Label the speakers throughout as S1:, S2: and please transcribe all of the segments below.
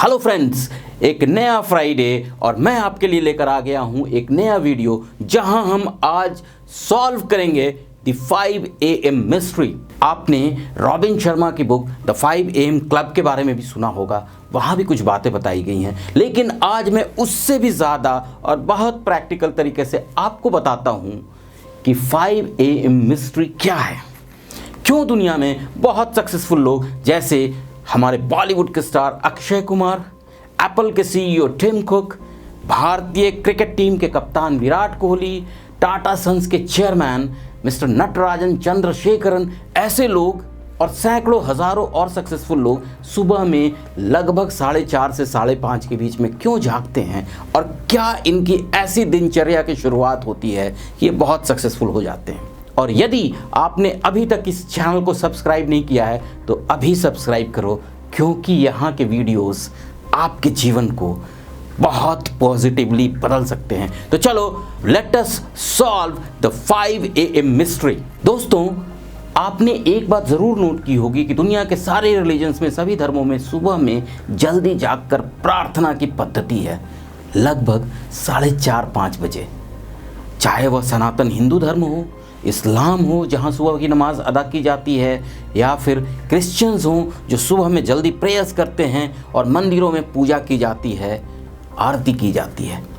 S1: Hello friends, एक नया Friday और मैं आपके लिए लेकर आ गया हूं एक नया वीडियो जहां हम आज सॉल्व करेंगे द 5 AM मिस्ट्री। आपने रॉबिन शर्मा की बुक द 5 AM क्लब के बारे में भी सुना होगा, वहाँ भी कुछ बातें बताई गई हैं, लेकिन आज मैं उससे भी ज़्यादा और बहुत प्रैक्टिकल तरीके से आपको बताता हूँ कि 5 AM मिस्ट्री क्या है। क्यों दुनिया में बहुत सक्सेसफुल लोग जैसे हमारे बॉलीवुड के स्टार अक्षय कुमार, एप्पल के CEO टिम कुक, भारतीय क्रिकेट टीम के कप्तान विराट कोहली, टाटा सन्स के चेयरमैन मिस्टर नटराजन चंद्रशेखरन, ऐसे लोग और सैकड़ों हजारों और सक्सेसफुल लोग सुबह में लगभग 4:30 से 5:30 के बीच में क्यों जागते हैं और क्या इनकी ऐसी दिनचर्या की शुरुआत होती है कि ये बहुत सक्सेसफुल हो जाते हैं। और यदि आपने अभी तक इस चैनल को सब्सक्राइब नहीं किया है तो अभी सब्सक्राइब करो, क्योंकि यहाँ के वीडियोस आपके जीवन को बहुत पॉजिटिवली बदल सकते हैं। तो चलो let us solve the 5 AM mystery. दोस्तों, आपने एक बात ज़रूर नोट की होगी कि दुनिया के सारे रिलीजन्स में, सभी धर्मों में सुबह में जल्दी जागकर प्रार्थना की पद्धति है लगभग 4:30-5 बजे। चाहे वह सनातन हिंदू धर्म हो, इस्लाम हो जहाँ सुबह की नमाज अदा की जाती है, या फिर क्रिश्चियंस हों जो सुबह में जल्दी प्रेयर्स करते हैं और मंदिरों में पूजा की जाती है, आरती की जाती है।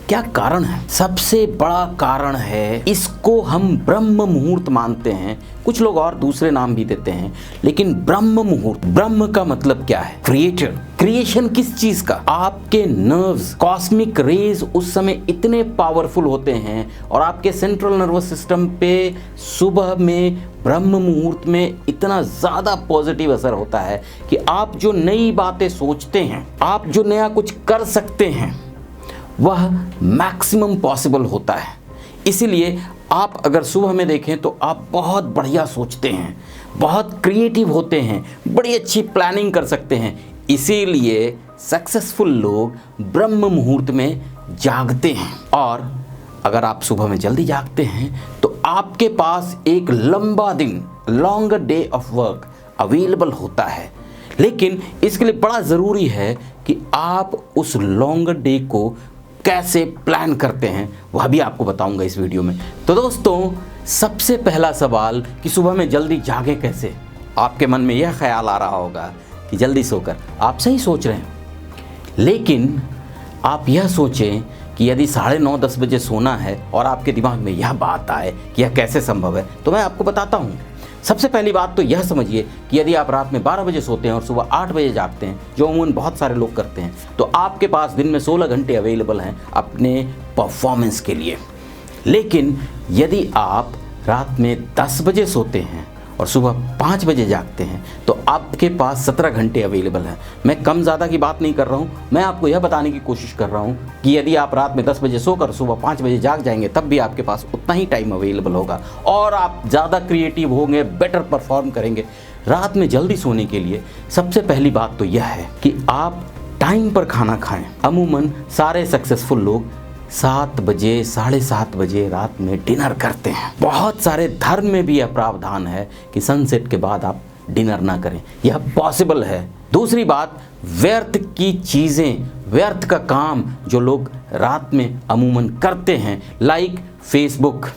S1: क्या कारण है? सबसे बड़ा कारण है, इसको हम ब्रह्म मुहूर्त मानते हैं, कुछ लोग और दूसरे नाम भी देते हैं, लेकिन ब्रह्म मुहूर्त, ब्रह्म का मतलब क्या है? क्रिएटर। क्रिएशन किस चीज का? आपके नर्व्स, कॉस्मिक रेज उस समय इतने पावरफुल होते हैं और आपके सेंट्रल नर्वस सिस्टम पे सुबह में ब्रह्म मुहूर्त में इतना ज़्यादा पॉजिटिव असर होता है कि आप जो नई बातें सोचते हैं, आप जो नया कुछ कर सकते हैं, वह मैक्सिमम पॉसिबल होता है। इसीलिए आप अगर सुबह में देखें तो आप बहुत बढ़िया सोचते हैं, बहुत क्रिएटिव होते हैं, बड़ी अच्छी प्लानिंग कर सकते हैं। इसीलिए सक्सेसफुल लोग ब्रह्म मुहूर्त में जागते हैं। और अगर आप सुबह में जल्दी जागते हैं तो आपके पास एक लंबा दिन, longer day of work available होता है। लेकिन इसके लिए बड़ा ज़रूरी है कि आप उस लॉन्गर डे को कैसे प्लान करते हैं, वह भी आपको बताऊंगा इस वीडियो में। तो दोस्तों, सबसे पहला सवाल कि सुबह में जल्दी जागे कैसे। आपके मन में यह ख्याल आ रहा होगा कि जल्दी सोकर, आप सही सोच रहे हैं, लेकिन आप यह सोचें कि यदि 9:30-10 बजे सोना है और आपके दिमाग में यह बात आए कि यह कैसे संभव है, तो मैं आपको बताता हूँ। सबसे पहली बात तो यह समझिए कि यदि आप रात में 12 बजे सोते हैं और सुबह 8 बजे जागते हैं, जो अमूमन बहुत सारे लोग करते हैं, तो आपके पास दिन में 16 घंटे अवेलेबल हैं अपने परफॉर्मेंस के लिए। लेकिन यदि आप रात में 10 बजे सोते हैं और सुबह 5 बजे जागते हैं तो आपके पास 17 घंटे अवेलेबल हैं। मैं कम ज़्यादा की बात नहीं कर रहा हूँ, मैं आपको यह बताने की कोशिश कर रहा हूँ कि यदि आप रात में 10 बजे सोकर सुबह 5 बजे जाग जाएंगे तब भी आपके पास उतना ही टाइम अवेलेबल होगा और आप ज़्यादा क्रिएटिव होंगे, बेटर परफॉर्म करेंगे। रात में जल्दी सोने के लिए सबसे पहली बात तो यह है कि आप टाइम पर खाना खाएँ। अमूमन सारे सक्सेसफुल लोग 7 बजे, 7:30 बजे रात में डिनर करते हैं। बहुत सारे धर्म में भी यह प्रावधान है कि सनसेट के बाद आप डिनर ना करें, यह पॉसिबल है। दूसरी बात, व्यर्थ की चीज़ें, व्यर्थ का काम जो लोग रात में अमूमन करते हैं, like Facebook,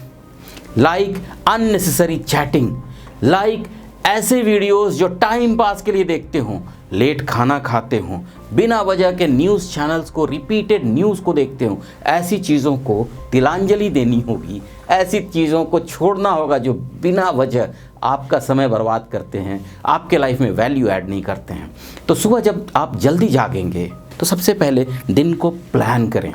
S1: like unnecessary chatting, like ऐसे वीडियोस जो टाइम पास के लिए देखते हों, लेट खाना खाते हों, बिना वजह के न्यूज़ चैनल्स को, रिपीटेड न्यूज़ को देखते हों, ऐसी चीज़ों को तिलांजलि देनी होगी, ऐसी चीज़ों को छोड़ना होगा जो बिना वजह आपका समय बर्बाद करते हैं, आपके लाइफ में वैल्यू ऐड नहीं करते हैं। तो सुबह जब आप जल्दी जागेंगे तो सबसे पहले दिन को प्लान करें।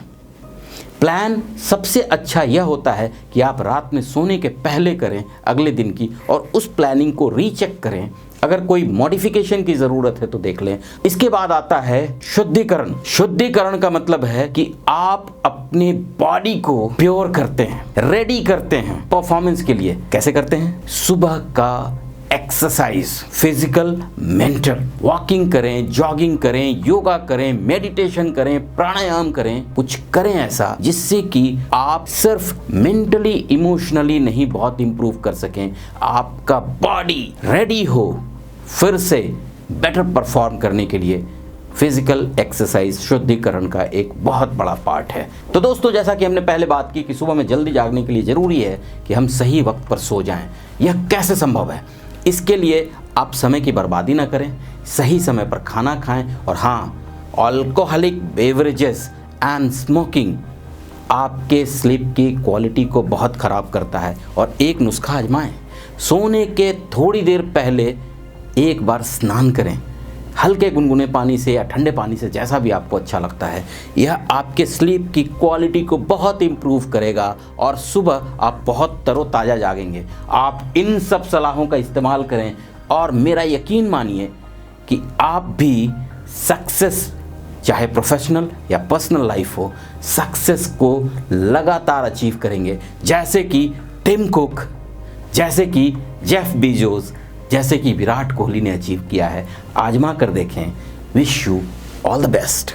S1: प्लान सबसे अच्छा यह होता है कि आप रात में सोने के पहले करें अगले दिन की, और उस प्लानिंग को रीचेक करें। अगर कोई मॉडिफिकेशन की ज़रूरत है तो देख लें। इसके बाद आता है शुद्धिकरण। शुद्धिकरण का मतलब है कि आप अपने बॉडी को प्योर करते हैं, रेडी करते हैं परफॉर्मेंस के लिए। कैसे करते हैं? सुबह का एक्सरसाइज, फिजिकल, मेंटल, वॉकिंग करें, जॉगिंग करें, योगा करें, मेडिटेशन करें, प्राणायाम करें, कुछ करें ऐसा जिससे कि आप सिर्फ मेंटली, इमोशनली नहीं, बहुत इंप्रूव कर सकें, आपका बॉडी रेडी हो फिर से बेटर परफॉर्म करने के लिए फिजिकल एक्सरसाइज शुद्धिकरण का एक बहुत बड़ा पार्ट है। तो दोस्तों, जैसा कि हमने पहले बात की कि सुबह में जल्दी जागने के लिए ज़रूरी है कि हम सही वक्त पर सो जाएं। यह कैसे संभव है? इसके लिए आप समय की बर्बादी ना करें, सही समय पर खाना खाएं, और हाँ, अल्कोहलिक बेवरेजेस एंड स्मोकिंग आपके स्लीप की क्वालिटी को बहुत ख़राब करता है। और एक नुस्खा आजमाएं, सोने के थोड़ी देर पहले एक बार स्नान करें, हल्के गुनगुने पानी से या ठंडे पानी से, जैसा भी आपको अच्छा लगता है। यह आपके स्लीप की क्वालिटी को बहुत इम्प्रूव करेगा और सुबह आप बहुत तरोताज़ा जागेंगे। आप इन सब सलाहों का इस्तेमाल करें और मेरा यकीन मानिए कि आप भी सक्सेस, चाहे प्रोफेशनल या पर्सनल लाइफ हो, सक्सेस को लगातार अचीव करेंगे, जैसे कि टिम कुक, जैसे कि जेफ बीजोस, जैसे कि विराट कोहली ने अचीव किया है। आजमा कर देखें। Wish you all the best.